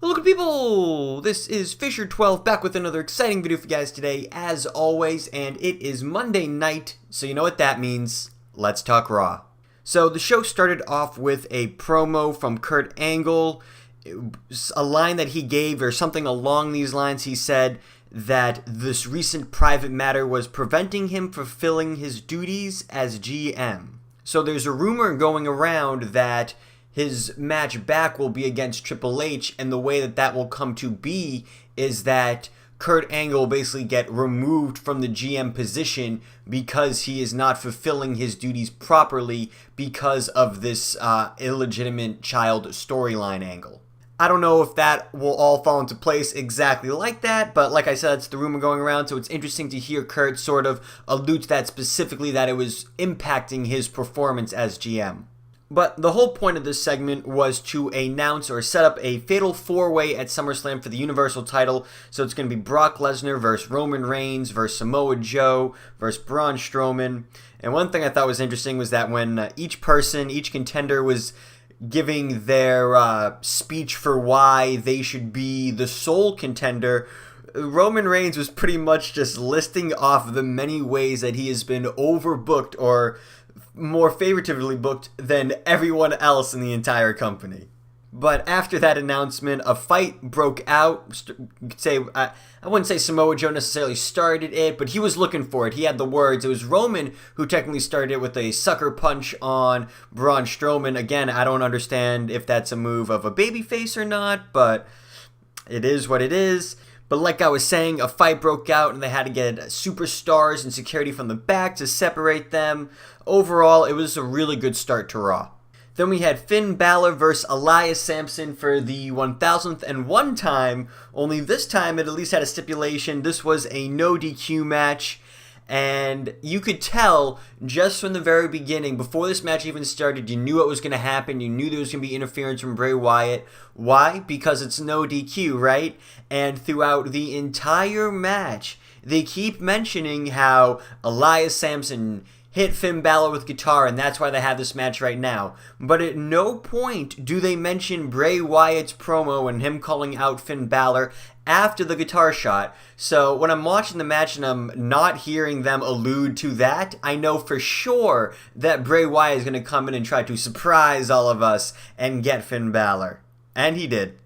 Hello good people, this is Fisher12 back with another exciting video for you guys today as always, and it is Monday night, so you know what that means. Let's talk Raw. So the show started off with a promo from Kurt Angle, a line that he gave or something along these lines. He said that this recent private matter was preventing him fulfilling his duties as GM. So there's a rumor going around that his match back will be against Triple H, and the way that that will come to be is that Kurt Angle will basically get removed from the GM position because he is not fulfilling his duties properly because of this illegitimate child storyline angle. I don't know if that will all fall into place exactly like that, but like I said, it's the rumor going around, so it's interesting to hear Kurt sort of allude to that specifically, that it was impacting his performance as GM. But the whole point of this segment was to announce or set up a fatal four-way at SummerSlam for the Universal title. So it's going to be Brock Lesnar versus Roman Reigns versus Samoa Joe versus Braun Strowman. And one thing I thought was interesting was that when each contender was giving their speech for why they should be the sole contender, Roman Reigns was pretty much just listing off the many ways that he has been overbooked or more favoritively booked than everyone else in the entire company. But after that announcement, a fight broke out. I wouldn't say Samoa Joe necessarily started it, but he was looking for it. He had the words. It was Roman who technically started it with a sucker punch on Braun Strowman. Again, I don't understand if that's a move of a babyface or not, but it is what it is. But like I was saying, a fight broke out and they had to get superstars and security from the back to separate them. Overall, it was a really good start to Raw. Then we had Finn Balor versus Elias Samson for the 1001st time, only this time it at least had a stipulation. This was a no DQ match, and you could tell just from the very beginning, before this match even started, you knew what was going to happen. You knew there was going to be interference from Bray Wyatt. Why? Because it's no DQ, right? And throughout the entire match, they keep mentioning how Elias Samson hit Finn Balor with guitar, and that's why they have this match right now. But at no point do they mention Bray Wyatt's promo and him calling out Finn Balor after the guitar shot. So when I'm watching the match and I'm not hearing them allude to that, I know for sure that Bray Wyatt is going to come in and try to surprise all of us and get Finn Balor. And he did.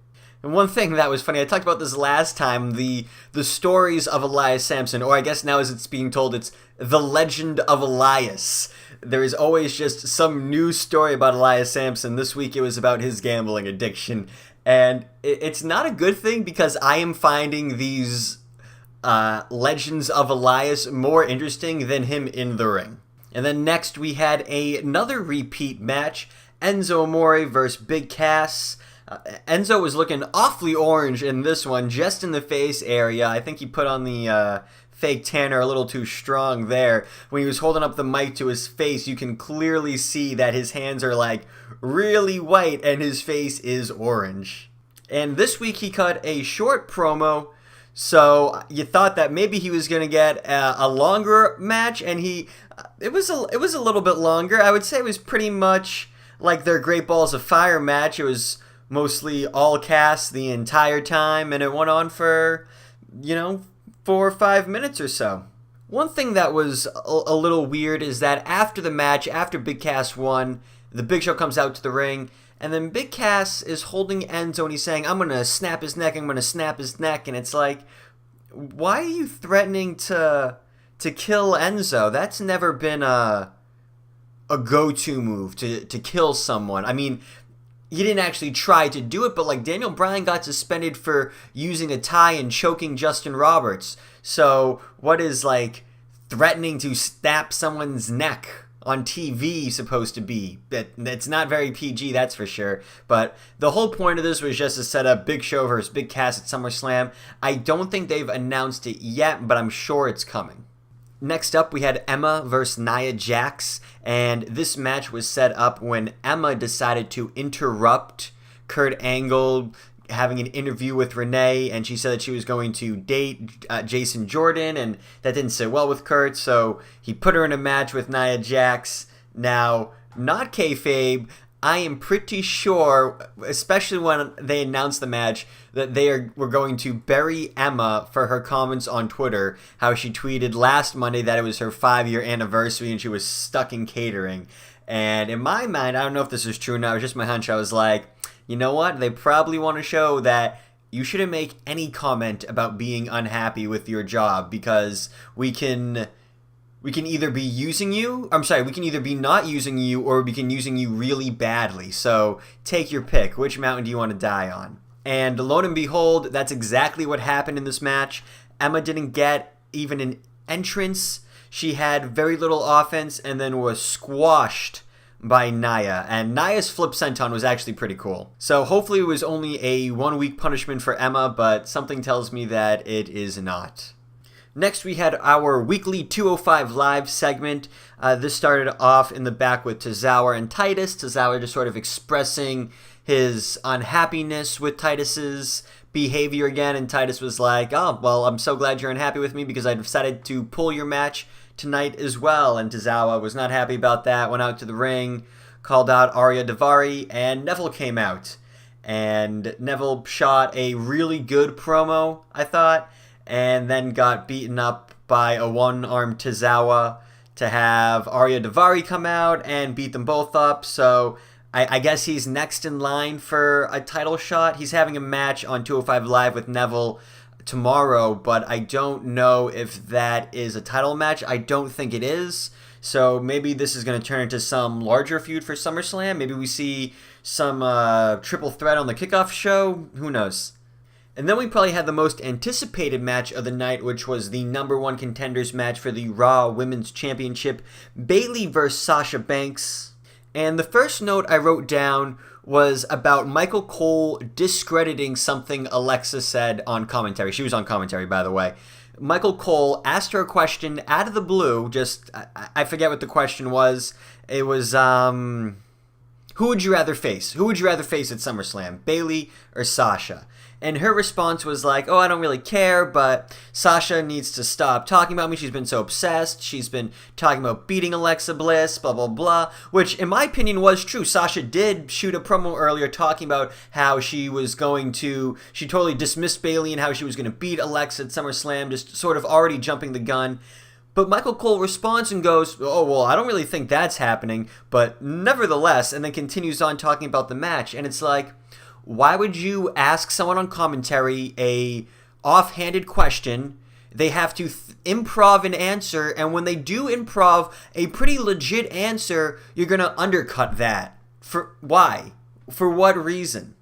And one thing that was funny, I talked about this last time, the stories of Elias Samson, or I guess now as it's being told, it's the legend of Elias. There is always just some new story about Elias Samson. This week it was about his gambling addiction. And it's not a good thing because I am finding these legends of Elias more interesting than him in the ring. And then next we had another repeat match, Enzo Amore versus Big Cass. Enzo was looking awfully orange in this one, just in the face area. I think he put on the fake tanner a little too strong there. When he was holding up the mic to his face, you can clearly see that his hands are like really white and his face is orange. And this week he cut a short promo, so you thought that maybe he was going to get a longer match, and it was a little bit longer. I would say it was pretty much like their Great Balls of Fire match. It was mostly all cast the entire time, and it went on for, 4 or 5 minutes or so. One thing that was a little weird is that after the match, after Big Cass won, the Big Show comes out to the ring, and then Big Cass is holding Enzo and he's saying, I'm going to snap his neck, and it's like, why are you threatening to kill Enzo? That's never been a go-to move, to kill someone. I mean, he didn't actually try to do it, but like Daniel Bryan got suspended for using a tie and choking Justin Roberts. So what is like threatening to snap someone's neck on TV supposed to be? It's not very PG, that's for sure. But the whole point of this was just to set up Big Show versus Big Cass at SummerSlam. I don't think they've announced it yet, but I'm sure it's coming. Next up, we had Emma versus Nia Jax, and this match was set up when Emma decided to interrupt Kurt Angle having an interview with Renee, and she said that she was going to date Jason Jordan, and that didn't sit well with Kurt, so he put her in a match with Nia Jax. Now, not kayfabe, I am pretty sure, especially when they announced the match, that were going to bury Emma for her comments on Twitter, how she tweeted last Monday that it was her 5-year anniversary and she was stuck in catering. And in my mind, I don't know if this is true or not, it was just my hunch. I was like, you know what? They probably want to show that you shouldn't make any comment about being unhappy with your job, because we can either be using you, we can either be not using you, or we can using you really badly. So take your pick. Which mountain do you want to die on? And lo and behold, that's exactly what happened in this match. Emma didn't get even an entrance. She had very little offense and then was squashed by Nia. And Nia's flip senton was actually pretty cool. So hopefully it was only a 1-week punishment for Emma, but something tells me that it is not. Next, we had our weekly 205 Live segment. This started off in the back with Tozawa and Titus. Tozawa just sort of expressing his unhappiness with Titus's behavior again, and Titus was like, oh, well, I'm so glad you're unhappy with me because I decided to pull your match tonight as well. And Tozawa was not happy about that, went out to the ring, called out Arya Daivari, and Neville came out. And Neville shot a really good promo, I thought, and then got beaten up by a one-armed Tozawa to have Arya Daivari come out and beat them both up. So I guess he's next in line for a title shot. He's having a match on 205 Live with Neville tomorrow, but I don't know if that is a title match. I don't think it is. So maybe this is going to turn into some larger feud for SummerSlam. Maybe we see some triple threat on the kickoff show. Who knows? And then we probably had the most anticipated match of the night, which was the number 1 contenders match for the Raw Women's Championship, Bayley versus Sasha Banks. And the first note I wrote down was about Michael Cole discrediting something Alexa said on commentary. She was on commentary, by the way. Michael Cole asked her a question out of the blue, I forget what the question was. It was, who would you rather face? Who would you rather face at SummerSlam, Bayley or Sasha? And her response was like, oh, I don't really care, but Sasha needs to stop talking about me. She's been so obsessed. She's been talking about beating Alexa Bliss, blah, blah, blah, which in my opinion was true. Sasha did shoot a promo earlier talking about how she totally dismissed Bayley and how she was going to beat Alexa at SummerSlam, just sort of already jumping the gun. But Michael Cole responds and goes, oh, well, I don't really think that's happening, but nevertheless, and then continues on talking about the match. And it's like, why would you ask someone on commentary a offhanded question? They have to improv an answer, and when they do improv a pretty legit answer, you're going to undercut that. For why? For what reason?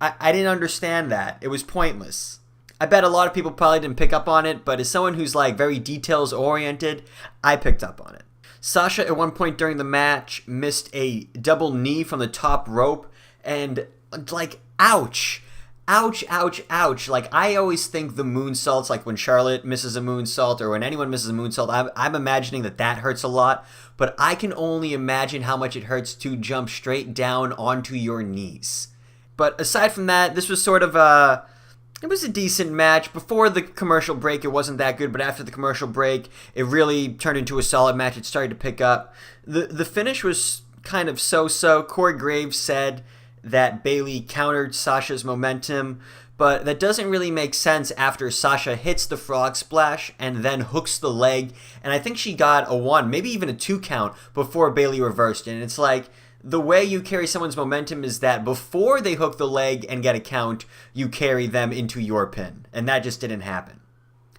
I didn't understand that. It was pointless. I bet a lot of people probably didn't pick up on it, but as someone who's like very details oriented, I picked up on it. Sasha at one point during the match missed a double knee from the top rope, and like, ouch, ouch, ouch, ouch. Like, I always think the moonsaults, like when Charlotte misses a moonsault or when anyone misses a moonsault, I'm imagining that hurts a lot, but I can only imagine how much it hurts to jump straight down onto your knees. But aside from that, this was sort of it was a decent match. Before the commercial break, it wasn't that good, but after the commercial break, it really turned into a solid match. It started to pick up. The finish was kind of so-so. Corey Graves said that Bayley countered Sasha's momentum, but that doesn't really make sense after Sasha hits the frog splash and then hooks the leg, and I think she got a 1, maybe even a 2 count before Bayley reversed it. And it's like, the way you carry someone's momentum is that before they hook the leg and get a count, you carry them into your pin, and that just didn't happen.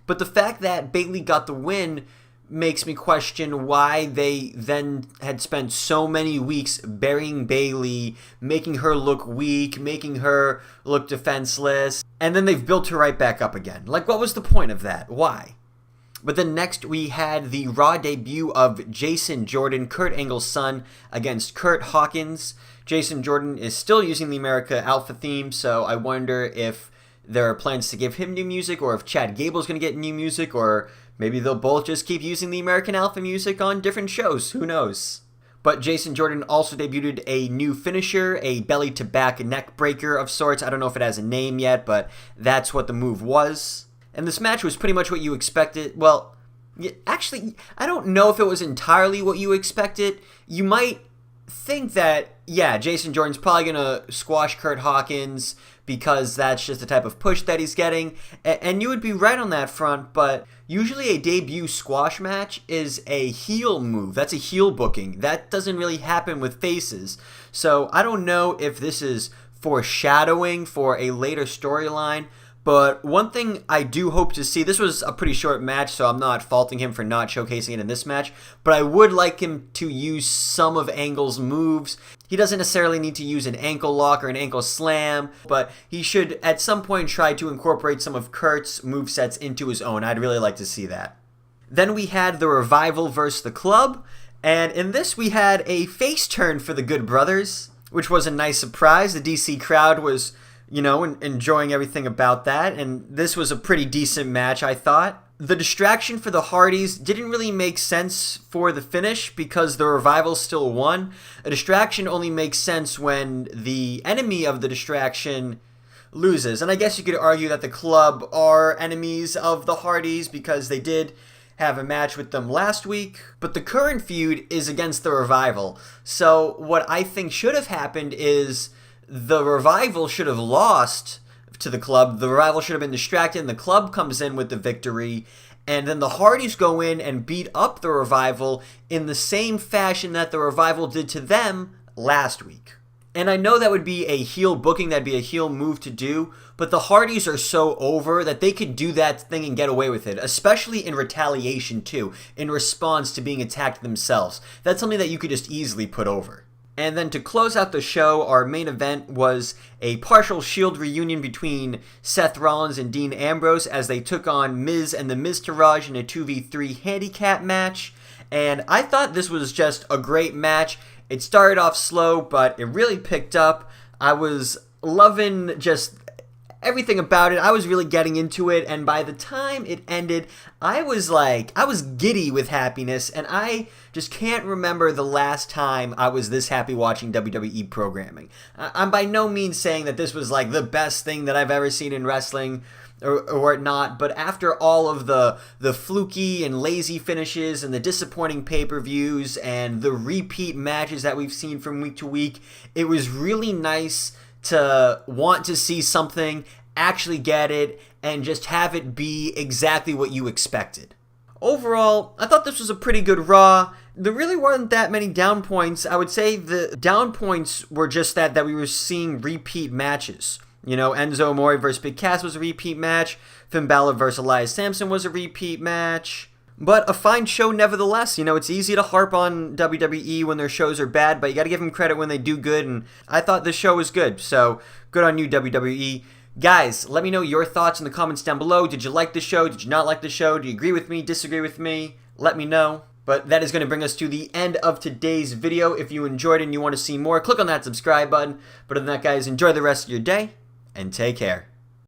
But the fact that Bayley got the win makes me question why they then had spent so many weeks burying Bayley, making her look weak, making her look defenseless, and then they've built her right back up again. Like, what was the point of that? Why? But then next we had the Raw debut of Jason Jordan, Kurt Angle's son, against Kurt Hawkins. Jason Jordan is still using the America Alpha theme, so I wonder if there are plans to give him new music, or if Chad Gable's going to get new music, or maybe they'll both just keep using the American Alpha music on different shows. Who knows? But Jason Jordan also debuted a new finisher, a belly-to-back neck breaker of sorts. I don't know if it has a name yet, but that's what the move was. And this match was pretty much what you expected. Well, actually, I don't know if it was entirely what you expected. You might think that, yeah, Jason Jordan's probably going to squash Kurt Hawkins because that's just the type of push that he's getting. And you would be right on that front, but usually a debut squash match is a heel move. That's a heel booking. That doesn't really happen with faces. So I don't know if this is foreshadowing for a later storyline. But one thing I do hope to see, this was a pretty short match, so I'm not faulting him for not showcasing it in this match, but I would like him to use some of Angle's moves. He doesn't necessarily need to use an ankle lock or an ankle slam, but he should at some point try to incorporate some of Kurt's movesets into his own. I'd really like to see that. Then we had the Revival versus the Club, and in this we had a face turn for the Good Brothers, which was a nice surprise. The DC crowd was enjoying everything about that, and this was a pretty decent match, I thought. The distraction for the Hardys didn't really make sense for the finish because the Revival still won. A distraction only makes sense when the enemy of the distraction loses, and I guess you could argue that the Club are enemies of the Hardys because they did have a match with them last week, but the current feud is against the Revival. So what I think should have happened is the Revival should have lost to the Club. The Revival should have been distracted, and the Club comes in with the victory. And then the Hardys go in and beat up the Revival in the same fashion that the Revival did to them last week. And I know that would be a heel booking, that'd be a heel move to do, but the Hardys are so over that they could do that thing and get away with it, especially in retaliation too, in response to being attacked themselves. That's something that you could just easily put over. And then to close out the show, our main event was a partial Shield reunion between Seth Rollins and Dean Ambrose as they took on Miz and the Miztourage in a 2v3 handicap match. And I thought this was just a great match. It started off slow, but it really picked up. I was loving just everything about it. I was really getting into it, and by the time it ended, I was giddy with happiness, and I just can't remember the last time I was this happy watching WWE programming. I'm by no means saying that this was like the best thing that I've ever seen in wrestling or not, but after all of the fluky and lazy finishes and the disappointing pay-per-views and the repeat matches that we've seen from week to week, it was really nice to want to see something, actually get it, and just have it be exactly what you expected. Overall, I thought this was a pretty good Raw. There really weren't that many down points. I would say the down points were just that we were seeing repeat matches. Enzo Amore versus Big Cass was a repeat match. Finn Balor versus Elias Sampson was a repeat match. But a fine show nevertheless. It's easy to harp on WWE when their shows are bad, but you got to give them credit when they do good, and I thought this show was good, so good on you, WWE. Guys, let me know your thoughts in the comments down below. Did you like the show? Did you not like the show? Do you agree with me? Disagree with me? Let me know. But that is going to bring us to the end of today's video. If you enjoyed it and you want to see more, click on that subscribe button. But other than that, guys, enjoy the rest of your day, and take care.